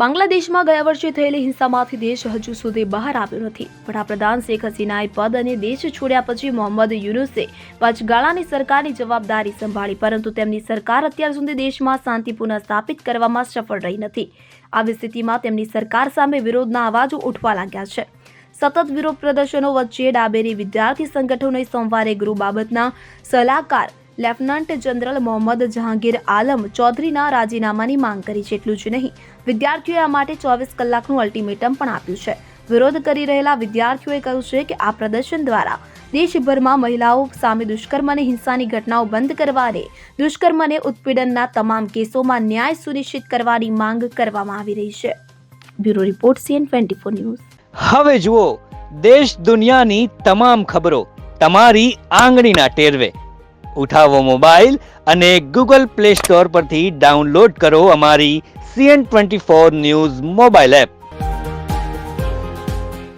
બાંગ્લાદેશમાં ગયા વર્ષે થયેલી હિંસામાંથી દેશ હજુ સુધી બહાર આવ્યો નથી। વડાપ્રધાન શેખ હસીનાએ પદ અને દેશ છોડ્યા પછી મોહમ્મદ યુનુસે વચગાળાની સરકારની જવાબદારી સંભાળી, પરંતુ તેમની સરકાર અત્યાર સુધી દેશમાં શાંતિ પુનઃસ્થાપિત કરવામાં સફળ રહી નથી। આવી સ્થિતિમાં તેમની સરકાર સામે વિરોધના અવાજો ઉઠવા લાગ્યા છે। સતત વિરોધ પ્રદર્શનો વચ્ચે ડાબેરી વિદ્યાર્થી સંગઠનોએ સોમવારે ગૃહ બાબતના સલાહકાર લેફ્ટનન્ટ જનરલ મોહમ્મદ જહાંગીર આલમ ચૌધરીના રાજીનામાની માંગ કરી છે। એટલું જ નહીં, વિદ્યાર્થીઓએ આ માટે 24 કલાકનું અલ્ટિમેટમ પણ આપ્યું છે। વિરોધ કરી રહેલા વિદ્યાર્થીઓએ કહ્યું છે કે આ પ્રદર્શન દ્વારા દેશભરમાં મહિલાઓ સામે દુષ્કર્મ અને હિંસાની ઘટનાઓ બંધ કરવા અને દુષ્કર્મ અને ઉત્પીડનના તમામ કેસોમાં ન્યાય સુનિશ્ચિત કરવાની માંગ કરવામાં આવી રહી છે। Bureau report CN24 news. હવે જુઓ દેશ દુનિયાની તમામ ખબરો તમારી આંગળીના ટેરવે। ઉઠાવો મોબાઈલ અને ગૂગલ પ્લે સ્ટોર પરથી ડાઉનલોડ કરો અમારી CN24 ન્યૂઝ મોબાઈલ એપ।